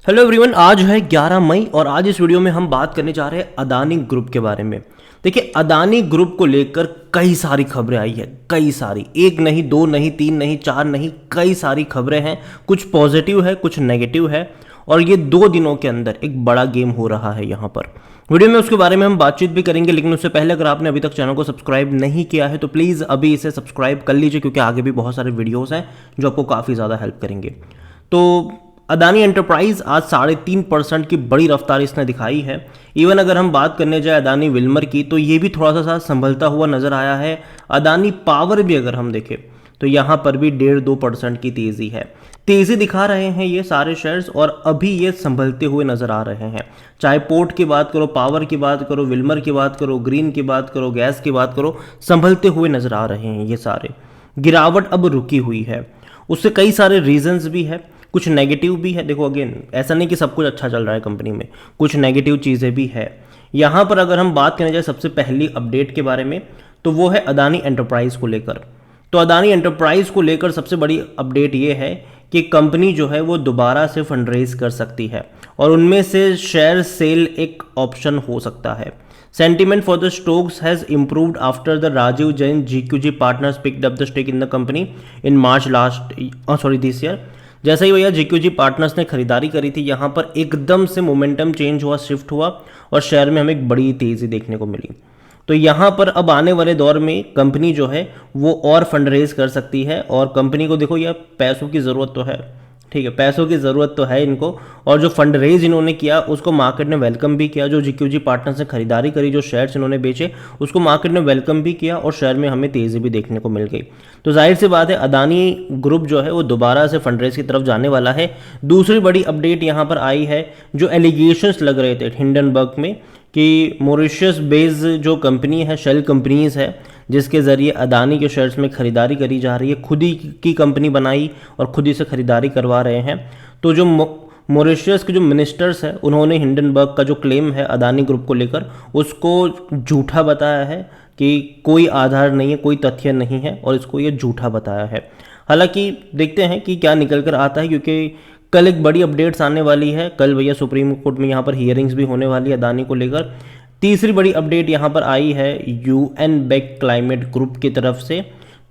Hello everyone, आज है 11 मई और आज इस वीडियो में हम बात करने जा रहे हैं अदानी ग्रुप के बारे में। देखिए, अदानी ग्रुप को लेकर कई सारी खबरें आई है, कई सारी, एक नहीं, दो नहीं, तीन नहीं, चार नहीं, कई सारी खबरें हैं। कुछ पॉजिटिव है, कुछ नेगेटिव है और ये 2 दिनों के अंदर एक बड़ा गेम हो रहा है यहाँ पर। वीडियो में उसके बारे में हम बातचीत भी करेंगे, लेकिन उससे पहले अगर आपने अभी तक चैनल को सब्सक्राइब नहीं किया है तो प्लीज़ अभी इसे सब्सक्राइब कर लीजिए, क्योंकि आगे भी बहुत सारे वीडियोज़ हैं जो आपको काफ़ी ज़्यादा हेल्प करेंगे। तो अदानी एंटरप्राइज आज 3.5% की बड़ी रफ्तार इसने दिखाई है। इवन अगर हम बात करने जाए अदानी विल्मर की तो ये भी थोड़ा सा संभलता हुआ नजर आया है। अदानी पावर भी अगर हम देखें तो यहाँ पर भी 1.5-2% की तेजी है। तेजी दिखा रहे हैं ये सारे शेयर्स और अभी ये संभलते हुए नजर आ रहे हैं। चाहे पोर्ट की बात करो, पावर की बात करो, विल्मर की बात करो, ग्रीन की बात करो, गैस की बात करो, संभलते हुए नजर आ रहे हैं ये सारे। गिरावट अब रुकी हुई है, उससे कई सारे रीजंस भी है, कुछ नेगेटिव भी है। देखो, अगेन ऐसा नहीं कि सब कुछ अच्छा चल रहा है कंपनी में, कुछ नेगेटिव चीज़ें भी है। यहाँ पर अगर हम बात करने जाए सबसे पहली अपडेट के बारे में तो वो है अदानी एंटरप्राइज को लेकर। तो अदानी एंटरप्राइज को लेकर सबसे बड़ी अपडेट ये है कि कंपनी जो है वो दोबारा से फंडरेज कर सकती है और उनमें से शेयर सेल एक ऑप्शन हो सकता है। Sentiment for the stocks has improved after the Rajiv Jain GQG partners picked up the stake in the company in March this year। जैसे ही भैया GQG पार्टनर्स ने खरीदारी करी थी, यहाँ पर एकदम से मोमेंटम चेंज हुआ, शिफ्ट हुआ और शेयर में हमें एक बड़ी तेज़ी देखने को मिली। तो यहाँ पर अब आने वाले दौर में कंपनी जो है वो और फंड रेज कर सकती है और कंपनी को देखो, यह पैसों की ज़रूरत तो है, ठीक है, पैसों की ज़रूरत तो है इनको, और जो फंड रेज इन्होंने किया उसको मार्केट ने वेलकम भी किया। जो GQG पार्टनर्स ने खरीदारी करी, जो शेयर्स इन्होंने बेचे, उसको मार्केट ने वेलकम भी किया और शेयर में हमें तेज़ी भी देखने को मिल गई। तो जाहिर सी बात है अदानी ग्रुप जो है वो दोबारा से फंड रेज की तरफ जाने वाला है। दूसरी बड़ी अपडेट यहाँ पर आई है, जो एलिगेशंस लग रहे थे हिंडनबर्ग में कि मॉरिशस बेस्ड जो कंपनी है, शेल कंपनीज है, जिसके ज़रिए अदानी के शेयर्स में खरीदारी करी जा रही है, खुद ही की कंपनी बनाई और खुद ही से खरीदारी करवा रहे हैं। तो जो मॉरिशस के जो मिनिस्टर्स हैं उन्होंने हिंडनबर्ग का जो क्लेम है अदानी ग्रुप को लेकर उसको झूठा बताया है कि कोई आधार नहीं है, कोई तथ्य नहीं है, और इसको ये झूठा बताया है। हालांकि देखते हैं कि क्या निकल कर आता है, क्योंकि कल एक बड़ी अपडेट्स आने वाली है। कल भैया सुप्रीम कोर्ट में यहाँ पर हियरिंग्स भी होने वाली है अदानी को लेकर। तीसरी बड़ी अपडेट यहाँ पर आई है UN बेक क्लाइमेट ग्रुप की तरफ से।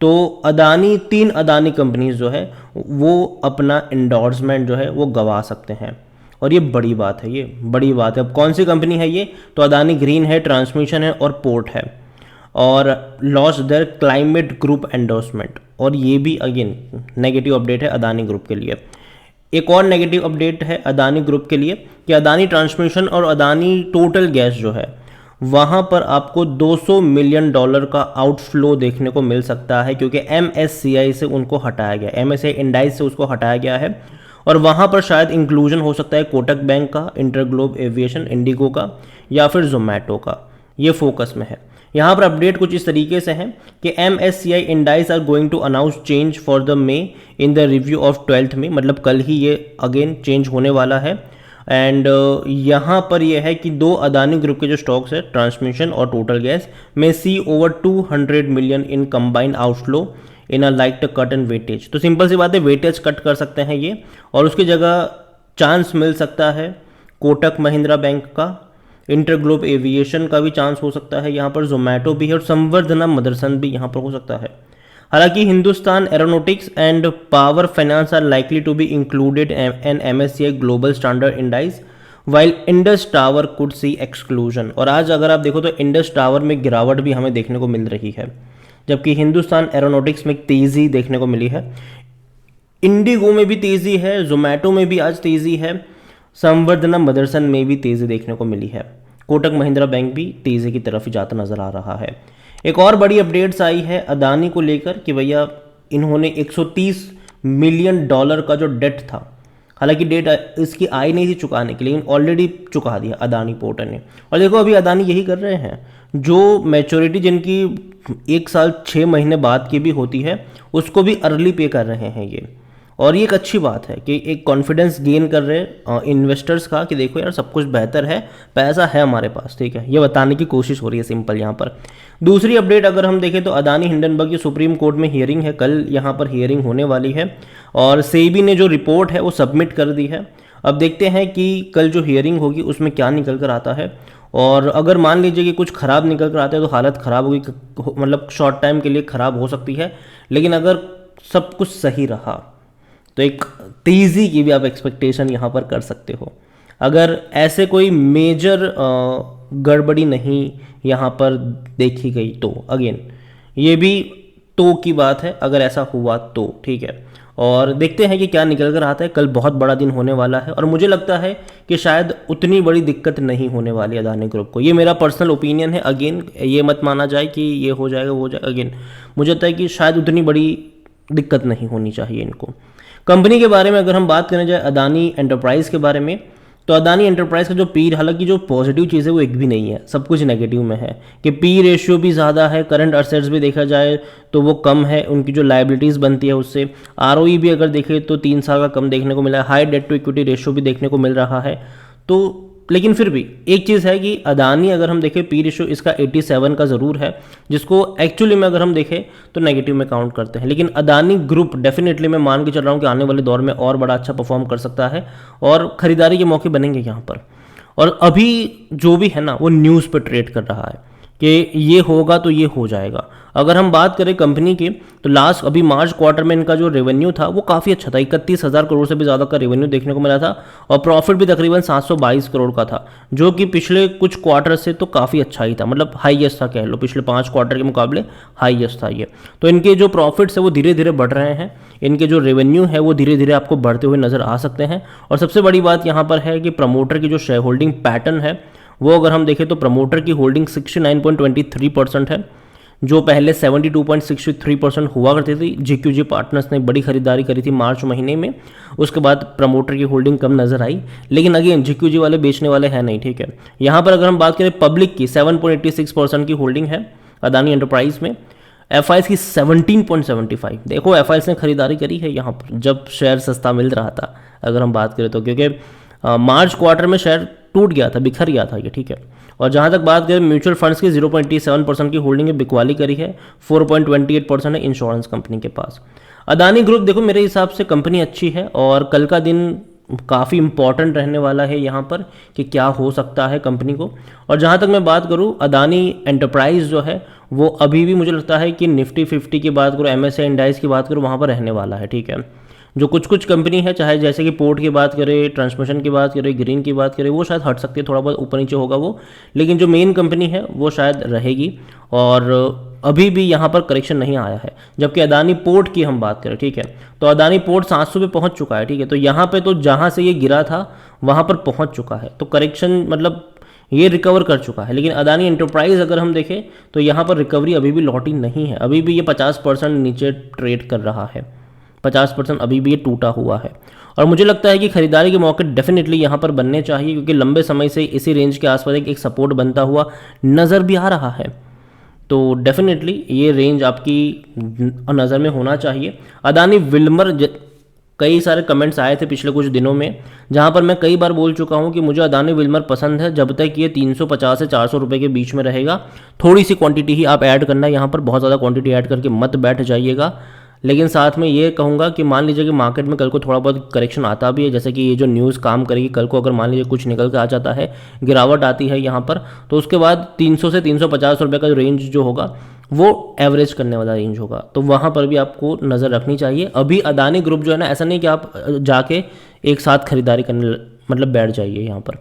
तो अदानी 3 अदानी कंपनीज जो है वो अपना एंडोर्समेंट जो है वो गंवा सकते हैं और ये बड़ी बात है, ये बड़ी बात है। अब कौन सी कंपनी है ये? तो अदानी ग्रीन है, ट्रांसमिशन है और पोर्ट है, और loss their climate group endorsement. और ये भी अगेन नेगेटिव अपडेट है अदानी ग्रुप के लिए। एक और नेगेटिव अपडेट है अदानी ग्रुप के लिए कि अदानी ट्रांसमिशन और अदानी टोटल गैस जो है वहाँ पर आपको $200 मिलियन का आउटफ्लो देखने को मिल सकता है, क्योंकि MSCI से उनको हटाया गया, MSCI इंडाइस से उसको हटाया गया है। और वहाँ पर शायद इंक्लूजन हो सकता है कोटक बैंक का, इंटरग्लोब एविएशन, इंडिगो का या फिर जोमेटो का। ये फोकस में है। यहाँ पर अपडेट कुछ इस तरीके से है कि MSCI indices are going to announce change for the May in the review of 12th में, मतलब कल ही ये अगेन चेंज होने वाला है। एंड यहाँ पर यह है कि 2 अदानी ग्रुप के जो स्टॉक्स है, ट्रांसमिशन और टोटल गैस, में see over 200 million in combined outflow in a like the cut and weightage. तो सिंपल सी बात है, वेटेज कट कर सकते हैं ये, और उसकी जगह चांस मिल सकता है कोटक महिंद्रा बैंक का, इंटरग्लोब एविएशन का भी चांस हो सकता है, यहाँ पर जोमेटो भी है और संवर्धना मदरसन भी यहाँ पर हो सकता है। हालांकि Hindustan Aeronautics and Power Finance are likely to be included in MSCI global standard indices, while Indus Tower could see exclusion. और आज अगर आप देखो तो इंडस टावर में गिरावट भी हमें देखने को मिल रही है, जबकि हिंदुस्तान एरोनॉटिक्स में तेज़ी देखने को मिली है। इंडिगो में भी तेज़ी है, जोमेटो में भी आज तेज़ी है, संवर्धना मदरसन में भी तेज़ी देखने को मिली है, कोटक महिंद्रा बैंक भी तेज़ी की तरफ ही जाता नज़र आ रहा है। एक और बड़ी अपडेट्स आई है अदानी को लेकर कि भैया इन्होंने $130 मिलियन का जो डेट था, हालांकि डेट इसकी आई नहीं थी चुकाने के लिए, लेकिन ऑलरेडी चुका दिया अदानी पोर्ट ने। और देखो अभी अदानी यही कर रहे हैं, जो मैच्योरिटी जिनकी 1 साल 6 महीने बाद की भी होती है उसको भी अर्ली पे कर रहे हैं ये। और ये एक अच्छी बात है कि एक कॉन्फिडेंस गेन कर रहे इन्वेस्टर्स का कि देखो यार सब कुछ बेहतर है, पैसा है हमारे पास, ठीक है, ये बताने की कोशिश हो रही है सिंपल यहाँ पर। दूसरी अपडेट अगर हम देखें तो अदानी हिंडनबर्ग की सुप्रीम कोर्ट में हियरिंग है, कल यहाँ पर हियरिंग होने वाली है और सेबी ने जो रिपोर्ट है वो सबमिट कर दी है। अब देखते हैं कि कल जो हियरिंग होगी उसमें क्या निकल कर आता है, और अगर मान लीजिए कि कुछ ख़राब निकल कर आता है तो हालत ख़राब होगी, मतलब शॉर्ट टाइम के लिए ख़राब हो सकती है। लेकिन अगर सब कुछ सही रहा तो एक तेज़ी की भी आप एक्सपेक्टेशन यहाँ पर कर सकते हो। अगर ऐसे कोई मेजर गड़बड़ी नहीं यहाँ पर देखी गई तो अगेन ये भी तो की बात है, अगर ऐसा हुआ तो ठीक है। और देखते हैं कि क्या निकल कर आता है। कल बहुत बड़ा दिन होने वाला है और मुझे लगता है कि शायद उतनी बड़ी दिक्कत नहीं होने वाली अदानी ग्रुप को। ये मेरा पर्सनल ओपिनियन है, अगेन ये मत माना जाए कि ये हो जाएगा वो हो जाएगा। अगेन मुझे लगता है कि शायद उतनी बड़ी दिक्कत नहीं होनी चाहिए इनको। कंपनी के बारे में अगर हम बात करने जाए अदानी एंटरप्राइज़ के बारे में, तो अदानी एंटरप्राइज का जो पी, हालांकि जो पॉजिटिव चीज़ है वो एक भी नहीं है, सब कुछ नेगेटिव में है कि पी रेशियो भी ज़्यादा है, करंट असेट्स भी देखा जाए तो वो कम है, उनकी जो लाइबिलिटीज़ बनती है उससे आरओई भी अगर देखें तो 3 साल का कम देखने को मिला है, high debt to equity ratio भी देखने को मिल रहा है। तो लेकिन फिर भी एक चीज़ है कि अदानी अगर हम देखें पी रेशियो इसका 87 का ज़रूर है, जिसको एक्चुअली में अगर हम देखें तो नेगेटिव में काउंट करते हैं। लेकिन अदानी ग्रुप डेफिनेटली मैं मान के चल रहा हूँ कि आने वाले दौर में और बड़ा अच्छा परफॉर्म कर सकता है और खरीदारी के मौके बनेंगे यहाँ पर। और अभी जो भी है ना वो न्यूज़ पर ट्रेड कर रहा है कि ये होगा तो ये हो जाएगा। अगर हम बात करें कंपनी की तो लास्ट अभी मार्च क्वार्टर में इनका जो रेवेन्यू था वो काफ़ी अच्छा था, 31,000 करोड़ से भी ज़्यादा का रेवेन्यू देखने को मिला था और प्रॉफिट भी तकरीबन 722 करोड़ का था, जो कि पिछले कुछ क्वार्टर से तो काफ़ी अच्छा ही था, मतलब हाईएस्ट था कह लो, पिछले 5 क्वार्टर के मुकाबले हाईएस्ट था ये। तो इनके जो प्रॉफिट्स है वो धीरे धीरे बढ़ रहे हैं, इनके जो रेवेन्यू है वो धीरे धीरे आपको बढ़ते हुए नज़र आ सकते हैं। और सबसे बड़ी बात यहाँ पर है कि प्रमोटर की जो शेयर होल्डिंग पैटर्न है वो अगर हम देखें तो प्रमोटर की होल्डिंग 69.23% है, जो पहले 72.63% हुआ करती थी। जीक्यूजी पार्टनर्स ने बड़ी खरीदारी करी थी मार्च महीने में, उसके बाद प्रमोटर की होल्डिंग कम नजर आई, लेकिन अगेन जीक्यूजी वाले बेचने वाले हैं नहीं, ठीक है। यहाँ पर अगर हम बात करें पब्लिक की 7.86% की होल्डिंग है अदानी एंटरप्राइज में, एफआईएस की 17.75। देखो एफआईएस ने खरीदारी करी है यहाँ पर जब शेयर सस्ता मिल रहा था अगर हम बात करें तो, क्योंकि मार्च क्वार्टर में शेयर टूट गया था, बिखर गया था ये, ठीक है। और जहाँ तक बात करें म्यूचुअल फंड्स की 0.87% की होल्डिंग है, बिकवाली करी है, 4.28% है इंश्योरेंस कंपनी के पास। अदानी ग्रुप देखो मेरे हिसाब से कंपनी अच्छी है और कल का दिन काफ़ी इंपॉर्टेंट रहने वाला है यहाँ पर कि क्या हो सकता है कंपनी को। और जहाँ तक मैं बात करूँ अदानी एंटरप्राइज जो है वो अभी भी मुझे लगता है कि निफ्टी 50 की बात करूँ, एमएसआई इंडाइस की बात करूँ, वहाँ पर रहने वाला है, ठीक है। जो कुछ कुछ कंपनी है, चाहे जैसे कि पोर्ट की बात करें, ट्रांसमिशन की बात करें, ग्रीन की बात करें, वो शायद हट सकती है, थोड़ा बहुत ऊपर नीचे होगा वो, लेकिन जो मेन कंपनी है वो शायद रहेगी। और अभी भी यहाँ पर करेक्शन नहीं आया है। जबकि अदानी पोर्ट की हम बात करें, ठीक है, तो अदानी पोर्ट 700 पे पहुँच चुका है, ठीक है। तो यहाँ पे तो जहाँ से ये गिरा था वहाँ पर पहुँच चुका है, तो करेक्शन मतलब ये रिकवर कर चुका है। लेकिन अदानी एंटरप्राइज अगर हम देखें तो यहाँ पर रिकवरी अभी भी लौटी नहीं है, अभी भी ये 50% नीचे ट्रेड कर रहा है, 50% अभी भी ये टूटा हुआ है। और मुझे लगता है कि खरीदारी के मौके डेफिनेटली यहाँ पर बनने चाहिए, क्योंकि लंबे समय से इसी रेंज के आसपास एक सपोर्ट बनता हुआ नज़र भी आ रहा है। तो डेफिनेटली ये रेंज आपकी नज़र में होना चाहिए। अदानी विल्मर कई सारे कमेंट्स आए थे पिछले कुछ दिनों में, जहां पर मैं कई बार बोल चुका हूं कि मुझे अदानी विल्मर पसंद है जब तक ये 350 से 400 रुपये के बीच में रहेगा। थोड़ी सी क्वांटिटी ही आप ऐड करना है यहाँ पर, बहुत ज़्यादा क्वांटिटी ऐड करके मत बैठ जाइएगा। लेकिन साथ में ये कहूँगा कि मान लीजिए कि मार्केट में कल को थोड़ा बहुत करेक्शन आता भी है, जैसे कि ये जो न्यूज़ काम करेगी कल को, अगर मान लीजिए कुछ निकल के आ जाता है, गिरावट आती है यहाँ पर, तो उसके बाद 300 से 350 रुपये का जो रेंज जो होगा वो एवरेज करने वाला रेंज होगा, तो वहाँ पर भी आपको नज़र रखनी चाहिए। अभी अदानी ग्रुप जो है ना, ऐसा नहीं कि आप जाके एक साथ खरीदारी करने मतलब बैठ जाइए, यहाँ पर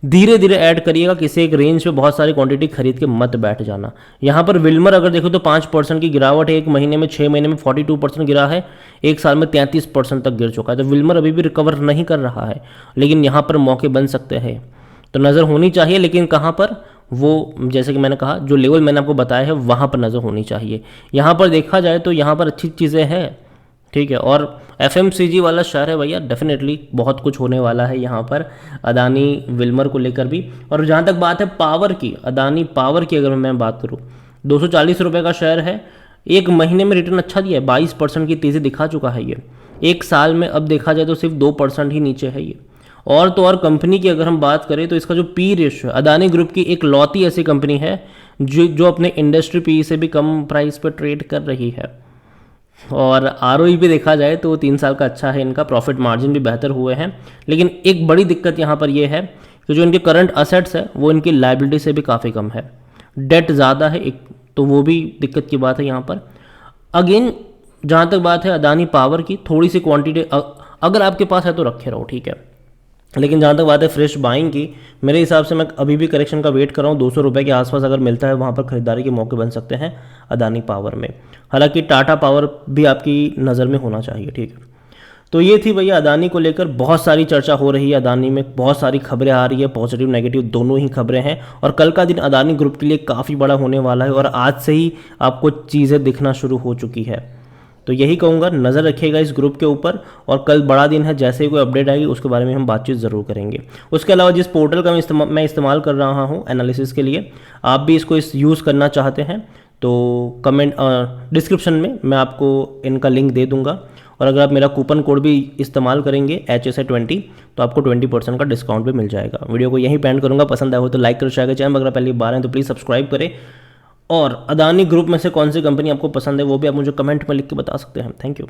धीरे धीरे ऐड करिएगा, किसी एक रेंज पे बहुत सारी क्वांटिटी खरीद के मत बैठ जाना। यहाँ पर विल्मर अगर देखो तो 5% की गिरावट है, एक महीने में 6 महीने में 42% गिरा है, एक साल में 33% तक गिर चुका है। तो विल्मर अभी भी रिकवर नहीं कर रहा है, लेकिन यहाँ पर मौके बन सकते हैं, तो नज़र होनी चाहिए। लेकिन कहाँ पर, वो जैसे कि मैंने कहा जो लेवल मैंने आपको बताया है वहाँ पर नज़र होनी चाहिए। यहाँ पर देखा जाए तो यहाँ पर अच्छी चीज़ें हैं, ठीक है। और एफएमसीजी वाला शहर है भैया, डेफिनेटली बहुत कुछ होने वाला है यहाँ पर अदानी विल्मर को लेकर भी। और जहाँ तक बात है पावर की, अदानी पावर की अगर मैं बात करूँ, 240 रुपये का शेयर है, एक महीने में रिटर्न अच्छा दिया है, 22% की तेज़ी दिखा चुका है ये। एक साल में अब देखा जाए तो सिर्फ 2% ही नीचे है ये। और तो और कंपनी की अगर हम बात करें तो इसका जो पी रेशियो है, अदानी ग्रुप की एक लौती ऐसी कंपनी है जो अपने इंडस्ट्री पी से भी कम प्राइस पर ट्रेड कर रही है। और ROE भी देखा जाए तो 3 साल का अच्छा है इनका, प्रॉफिट मार्जिन भी बेहतर हुए हैं। लेकिन एक बड़ी दिक्कत यहाँ पर ये है कि जो इनके करंट असेट्स है वो इनकी लाइबिलिटी से भी काफ़ी कम है, डेट ज़्यादा है एक, तो वो भी दिक्कत की बात है यहाँ पर। अगेन जहाँ तक बात है अदानी पावर की, थोड़ी सी क्वांटिटी अगर आपके पास है तो रखे रहो, ठीक है। लेकिन जहाँ तक बात है फ्रेश बाइंग की, मेरे हिसाब से मैं अभी भी करेक्शन का वेट कर रहा हूँ। 200 रुपये के आसपास अगर मिलता है वहाँ पर खरीदारी के मौके बन सकते हैं अदानी पावर में। हालांकि टाटा पावर भी आपकी नज़र में होना चाहिए, ठीक है। तो ये थी भैया अदानी को लेकर बहुत सारी चर्चा हो रही है, अदानी में बहुत सारी खबरें आ रही है, पॉजिटिव नेगेटिव दोनों ही खबरें हैं। और कल का दिन अदानी ग्रुप के लिए काफ़ी बड़ा होने वाला है और आज से ही आपको चीज़ें दिखना शुरू हो चुकी है। तो यही कहूँगा, नज़र रखिएगा इस ग्रुप के ऊपर, और कल बड़ा दिन है, जैसे ही कोई अपडेट आएगी उसके बारे में हम बातचीत ज़रूर करेंगे। उसके अलावा जिस पोर्टल का मैं इस्तेमाल कर रहा हूँ एनालिसिस के लिए, आप भी इसको यूज़ करना चाहते हैं तो कमेंट डिस्क्रिप्शन में मैं आपको इनका लिंक दे दूंगा। और अगर आप मेरा कूपन कोड भी इस्तेमाल करेंगे HSA20 तो आपको 20% का डिस्काउंट भी मिल जाएगा। वीडियो को यहीं पेंड करूँगा, पसंद आया हो तो लाइक करो, शेयर करें, चैनल अगर पहली बार हैं तो प्लीज़ सब्सक्राइब करें। और अदानी ग्रुप में से कौन सी कंपनी आपको पसंद है वो भी आप मुझे कमेंट में लिख के बता सकते हैं। Thank you.